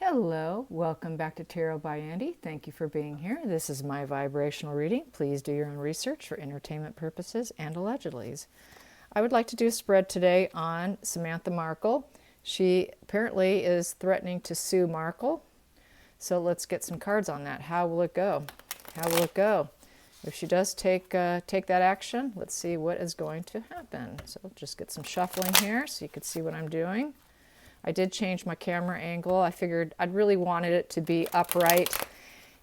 Hello, welcome back to Tarot by Andy. Thank you for being here. This is my vibrational reading. Please do your own research for entertainment purposes and allegedlys. I would like to do a spread today on Samantha Markle. She apparently is threatening to sue Markle. So let's get some cards on that. How will it go? How will it go? If she does take that action, let's see what is going to happen. So just get some shuffling here so you can see what I'm doing. I did change my camera angle. I figured I'd really wanted it to be upright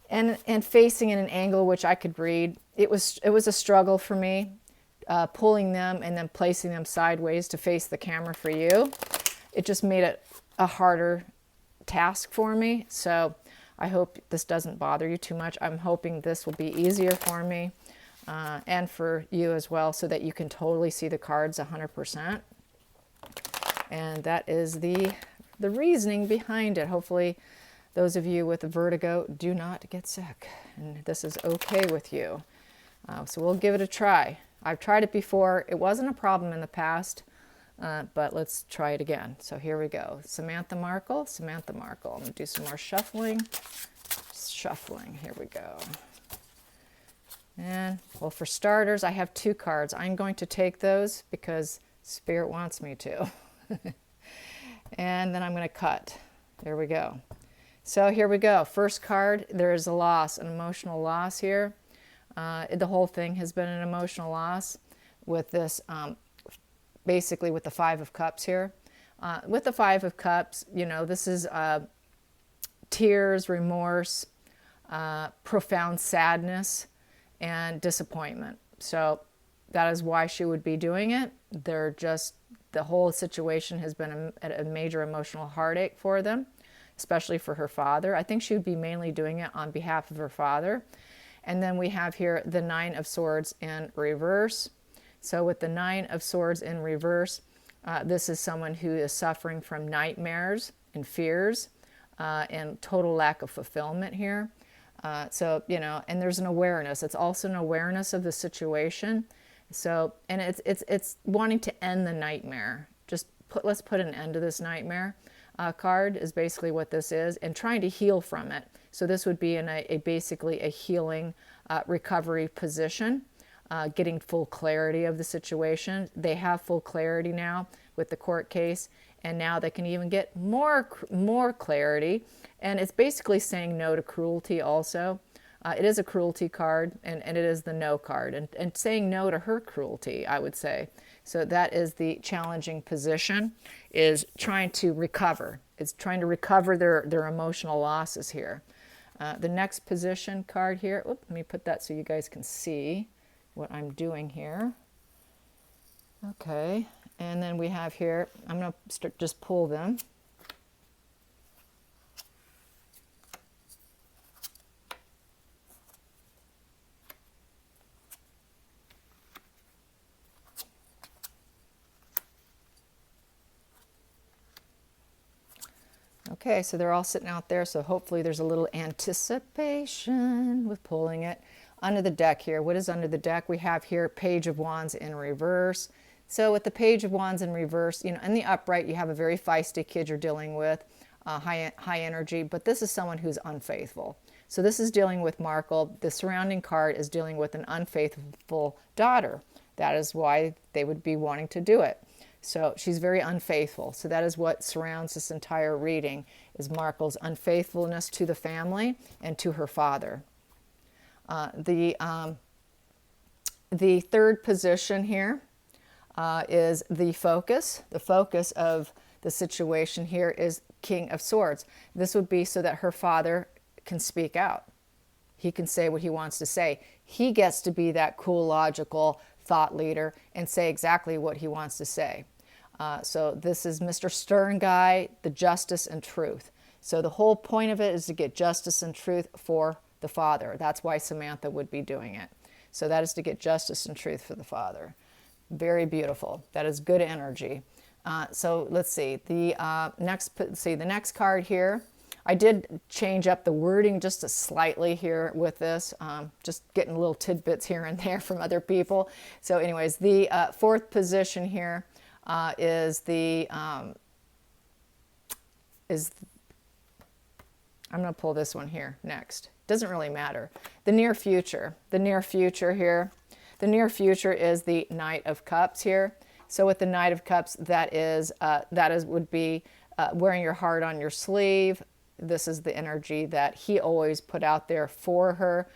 and facing in an angle which I could read. It was a struggle for me, pulling them and then placing them sideways to face the camera for you. It just made it a harder task for me. So I hope this doesn't bother you too much. I'm hoping this will be easier for me and for you as well, so that you can totally see the cards 100%. And that is the reasoning behind it. Hopefully those of you with vertigo do not get sick, and this is okay with you. So we'll give it a try. I've tried it before. It wasn't a problem in the past, but let's try it again. So here we go. Samantha Markle, Samantha Markle. I'm going to do some more shuffling. Shuffling. Here we go. And, well, for starters, I have two cards. I'm going to take those because Spirit wants me to. And then I'm going to cut. There we go. So here we go. First card, there is a loss, an emotional loss here. The whole thing has been an emotional loss with this, basically with the Five of Cups here. With the Five of Cups, you know, this is tears, remorse, profound sadness, and disappointment. So that is why she would be doing it. The whole situation has been a major emotional heartache for them, especially for her father. I think she would be mainly doing it on behalf of her father. And then we have here the Nine of Swords in reverse. So with the Nine of Swords in reverse, this is someone who is suffering from nightmares and fears and total lack of fulfillment here. So, you know, and there's an awareness. It's also an awareness of the situation. So, and it's wanting to end the nightmare. Let's put an end to this nightmare card is basically what this is, and trying to heal from it. So this would be in basically a healing recovery position, getting full clarity of the situation. They have full clarity now with the court case, and now they can even get more clarity. And it's basically saying no to cruelty also. It is a cruelty card, and it is the no card, and saying no to her cruelty, I would say. So that is the challenging position, is trying to recover. It's trying to recover their emotional losses here. The next position card here, let me put that so you guys can see what I'm doing here. Okay, and then we have here, I'm going to just pull them. Okay, so they're all sitting out there, so hopefully there's a little anticipation with pulling it. Under the deck here, what is under the deck? We have here Page of Wands in reverse. So with the Page of Wands in reverse, you know, in the upright, you have a very feisty kid you're dealing with, high energy, but this is someone who's unfaithful. So this is dealing with Markle. The surrounding card is dealing with an unfaithful daughter. That is why they would be wanting to do it. So she's very unfaithful. So that is what surrounds this entire reading, is Markle's unfaithfulness to the family and to her father. The third position here is the focus. The focus of the situation here is King of Swords. This would be so that her father can speak out. He can say what he wants to say. He gets to be that cool, logical thought leader and say exactly what he wants to say. So this is Mr. Stern guy, the justice and truth. So the whole point of it is to get justice and truth for the father. That's why Samantha would be doing it. So that is to get justice and truth for the father. Very beautiful. That is good energy. So let's see. The next card here. I did change up the wording just slightly here with this, just getting little tidbits here and there from other people. So anyways, the fourth position here is I'm going to pull this one here next. Doesn't really matter. The near future. The near future here. The near future is the Knight of Cups here. So with the Knight of Cups, would be wearing your heart on your sleeve. This is the energy that he always put out there for her,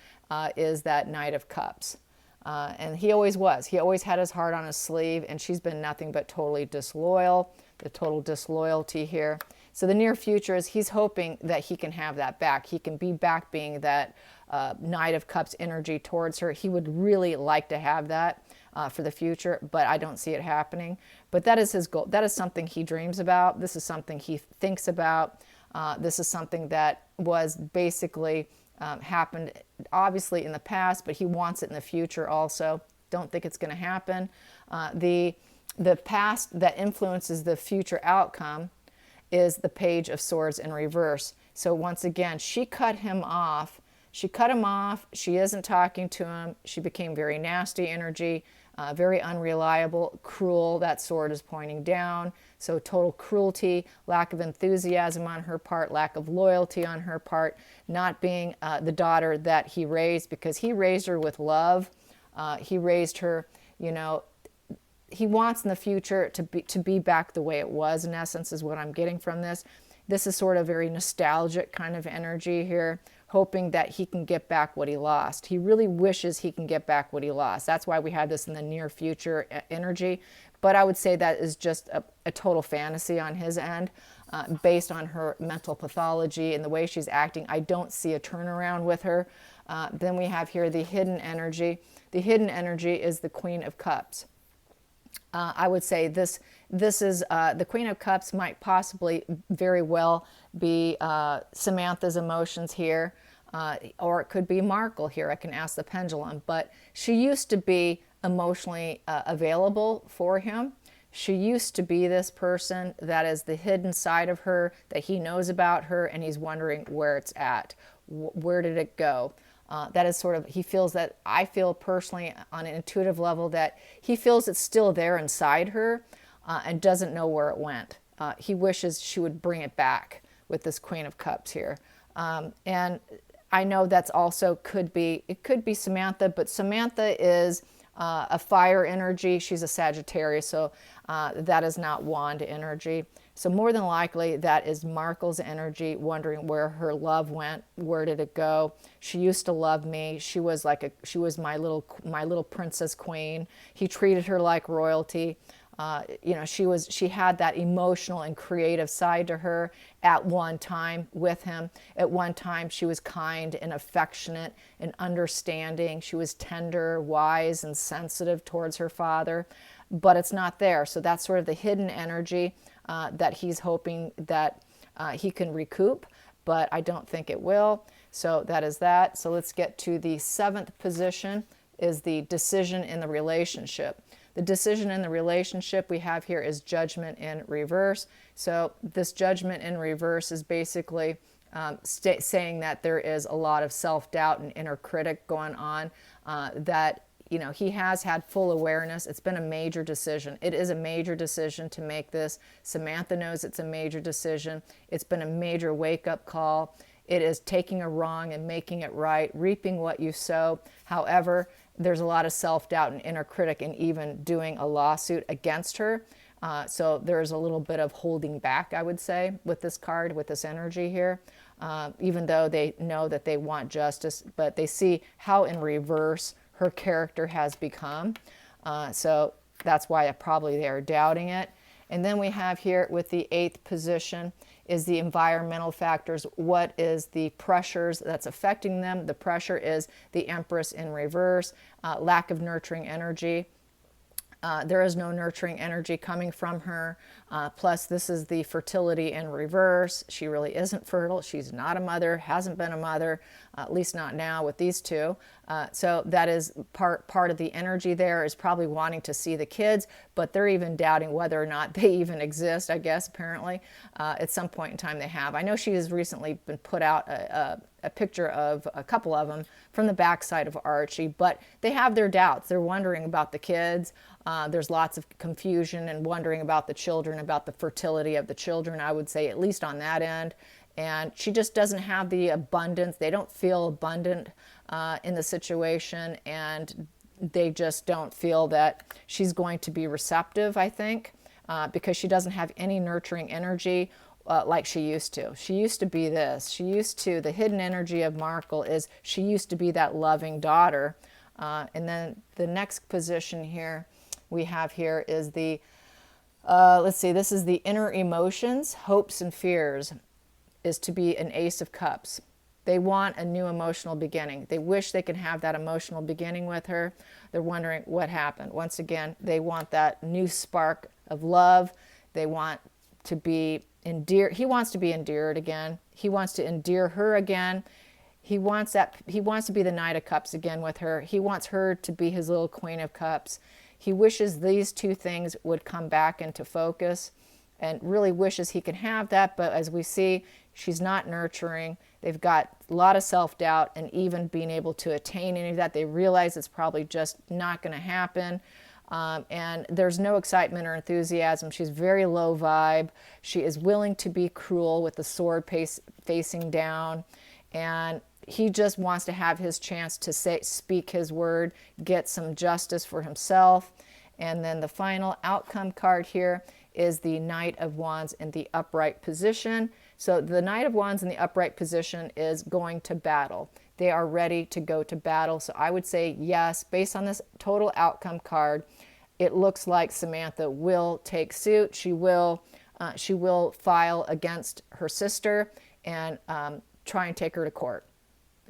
is that Knight of Cups. And he always was. He always had his heart on his sleeve, and she's been nothing but totally disloyal, the total disloyalty here. So the near future is he's hoping that he can have that back. He can be back being that Knight of Cups energy towards her. He would really like to have that for the future, but I don't see it happening. But that is his goal. That is something he dreams about. This is something he thinks about. This is something that was basically happened obviously in the past, but he wants it in the future also. Don't think it's going to happen. The past that influences the future outcome is the Page of Swords in reverse. So once again, she cut him off. She cut him off. She isn't talking to him. She became very nasty energy, very unreliable, cruel. That sword is pointing down. So total cruelty, lack of enthusiasm on her part, lack of loyalty on her part, not being the daughter that he raised, because he raised her with love. He raised her, you know, he wants in the future to be back the way it was, in essence, is what I'm getting from this. This is sort of very nostalgic kind of energy here, hoping that he can get back what he lost. He really wishes he can get back what he lost. That's why we have this in the near future energy. But I would say that is just a total fantasy on his end, based on her mental pathology and the way she's acting. I don't see a turnaround with her. Then we have here the hidden energy. The hidden energy is the Queen of Cups. I would say this is the Queen of Cups might possibly very well be Samantha's emotions here, or it could be Markle here. I can ask the pendulum, but she used to be emotionally available for him. She used to be this person that is the hidden side of her, that he knows about her, and he's wondering where it's at. Where did it go? That is sort of, he feels that, I feel personally on an intuitive level that he feels it's still there inside her and doesn't know where it went. He wishes she would bring it back with this Queen of Cups here. And I know that's also it could be Samantha, but Samantha is a fire energy. She's a Sagittarius, so that is not wand energy. So more than likely that is Markle's energy, wondering where her love went, where did it go? She used to love me. She was my little princess queen. He treated her like royalty. You know, she had that emotional and creative side to her at one time with him. At one time she was kind and affectionate and understanding. She was tender, wise, and sensitive towards her father, but it's not there. So that's sort of the hidden energy that he's hoping that he can recoup, but I don't think it will. So that is that. So let's get to the 7th position, is the decision in the relationship. The decision in the relationship we have here is Judgment in reverse. So this Judgment in reverse is basically saying that there is a lot of self-doubt and inner critic going on, that, you know, he has had full awareness. It's been a major decision. It is a major decision to make this. Samantha knows it's a major decision. It's been a major wake-up call. It is taking a wrong and making it right, reaping what you sow. However, there's a lot of self-doubt and inner critic, and even doing a lawsuit against her. So there's a little bit of holding back, I would say, with this card, with this energy here. Even though they know that they want justice, but they see how in reverse her character has become. So that's why probably they are doubting it. And then we have here with the 8th position is the environmental factors. What is the pressures that's affecting them? The pressure is the Empress in reverse, lack of nurturing energy. There is no nurturing energy coming from her. Plus, this is the fertility in reverse. She really isn't fertile. She's not a mother, hasn't been a mother, at least not now with these two. So that is part of the energy there, is probably wanting to see the kids, but they're even doubting whether or not they even exist, I guess, apparently. At some point in time they have. I know she has recently been put out a picture of a couple of them from the backside of Archie, but they have their doubts. They're wondering about the kids. There's lots of confusion and wondering about the children, about the fertility of the children, I would say, at least on that end. and she just doesn't have the abundance. They don't feel abundant in the situation, and they just don't feel that she's going to be receptive, I think, because she doesn't have any nurturing energy like she used to. She used to be this. The hidden energy of Markle is she used to be that loving daughter. And then the next position here we have here is the, let's see, this is the inner emotions, hopes and fears, is to be an Ace of Cups. They want a new emotional beginning. They wish they could have that emotional beginning with her. They're wondering what happened. Once again, they want that new spark of love. They want to be endeared. He wants to be endeared again. He wants to endear her again. He wants to be the Knight of Cups again with her. He wants her to be his little Queen of Cups. He wishes these two things would come back into focus, and really wishes he can have that. But as we see, she's not nurturing. They've got a lot of self-doubt, and even being able to attain any of that, they realize it's probably just not going to happen. And there's no excitement or enthusiasm. She's very low vibe. She is willing to be cruel with the sword facing down. And he just wants to have his chance to speak his word, get some justice for himself. And then the final outcome card here is the Knight of Wands in the upright position. So the Knight of Wands in the upright position is going to battle. They are ready to go to battle. So I would say yes, based on this total outcome card, it looks like Samantha will take suit. She will file against her sister and try and take her to court.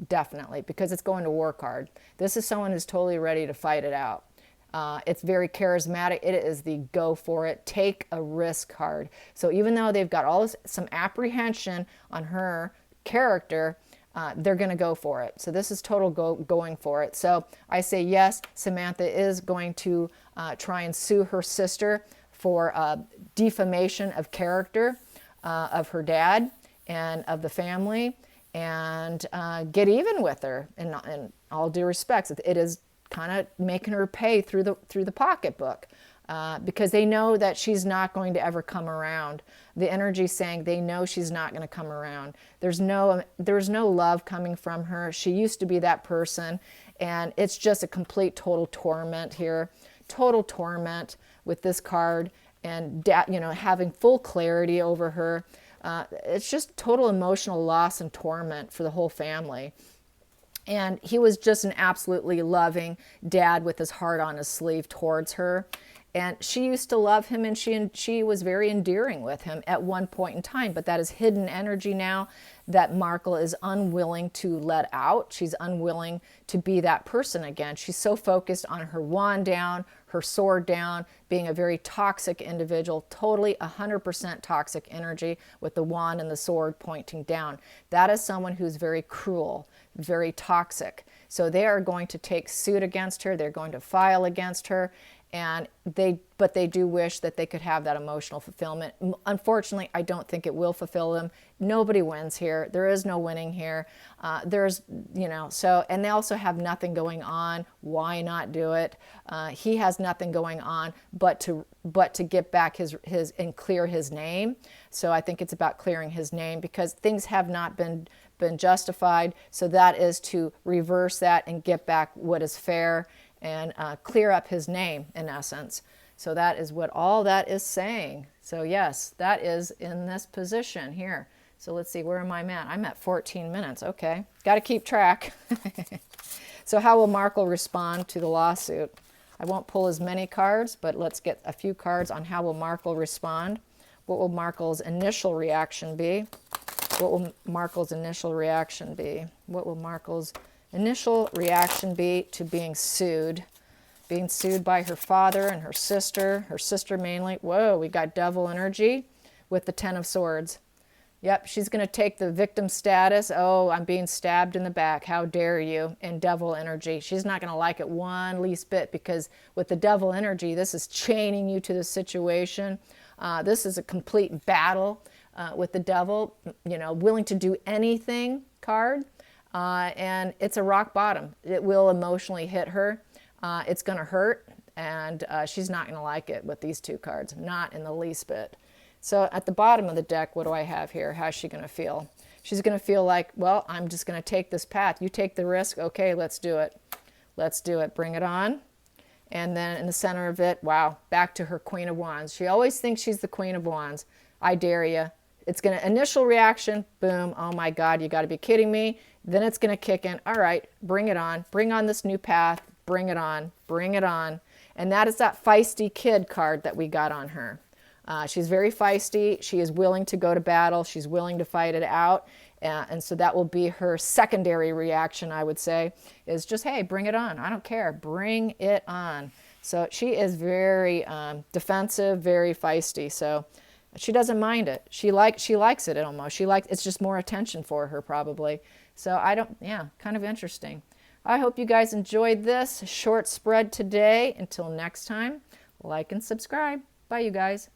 Definitely, because it's going to war card. This is someone who's totally ready to fight it out. It's very charismatic. It is the go for it, take a risk card. So even though they've got some apprehension on her character, they're going to go for it. So this is total going for it. So I say yes, Samantha is going to try and sue her sister for defamation of character of her dad and of the family, and get even with her in all due respects. It is kind of making her pay through the pocketbook, because they know that she's not going to ever come around. The energy saying they know she's not going to come around. There's no love coming from her. She used to be that person, and it's just a complete total torment here. Total torment with this card, and having full clarity over her. It's just total emotional loss and torment for the whole family. And he was just an absolutely loving dad with his heart on his sleeve towards her. And she used to love him, and she was very endearing with him at one point in time. But that is hidden energy now that Markle is unwilling to let out. She's unwilling to be that person again. She's so focused on her wand down, her sword down, being a very toxic individual, totally 100% toxic energy with the wand and the sword pointing down. That is someone who's very cruel, very toxic. So they are going to take suit against her. They're going to file against her. But they do wish that they could have that emotional fulfillment. Unfortunately, I don't think it will fulfill them. Nobody wins here. There is no winning here. And they also have nothing going on. Why not do it? He has nothing going on but to get back his and clear his name. So I think it's about clearing his name, because things have not been justified. So that is to reverse that and get back what is fair, and clear up his name, in essence. So that is what all that is saying. So yes, that is in this position here. So let's see, where am I at? I'm at 14 minutes. Okay, got to keep track. So how will Markle respond to the lawsuit? I won't pull as many cards, but let's get a few cards on how will Markle respond. What will Markle's initial reaction be? What will Markle's initial reaction be? What will Markle's initial reaction be to being sued by her father and her sister mainly. Whoa, we got devil energy with the 10 of Swords. Yep, she's going to take the victim status. Oh, I'm being stabbed in the back. How dare you? And devil energy. She's not going to like it one least bit, because with the devil energy, this is chaining you to the situation. This is a complete battle with the devil, willing to do anything card. And it's a rock bottom. It will emotionally hit her. It's going to hurt, and she's not going to like it with these two cards, not in the least bit. So at the bottom of the deck, what do I have here? How's she going to feel? She's going to feel like, well, I'm just going to take this path. You take the risk. Okay, let's do it. Let's do it. Bring it on. And then in the center of it, wow, back to her Queen of Wands. She always thinks she's the Queen of Wands. I dare you. It's going to, initial reaction, boom, oh my God, you got to be kidding me. Then it's going to kick in. All right, bring it on. Bring on this new path. Bring it on. Bring it on. And that is that feisty kid card that we got on her. She's very feisty. She is willing to go to battle. She's willing to fight it out. And so that will be her secondary reaction, I would say, is just, hey, bring it on. I don't care. Bring it on. So she is very defensive, very feisty. So she doesn't mind it. She likes it almost. It's just more attention for her probably. So kind of interesting. I hope you guys enjoyed this short spread today. Until next time, like and subscribe. Bye, you guys.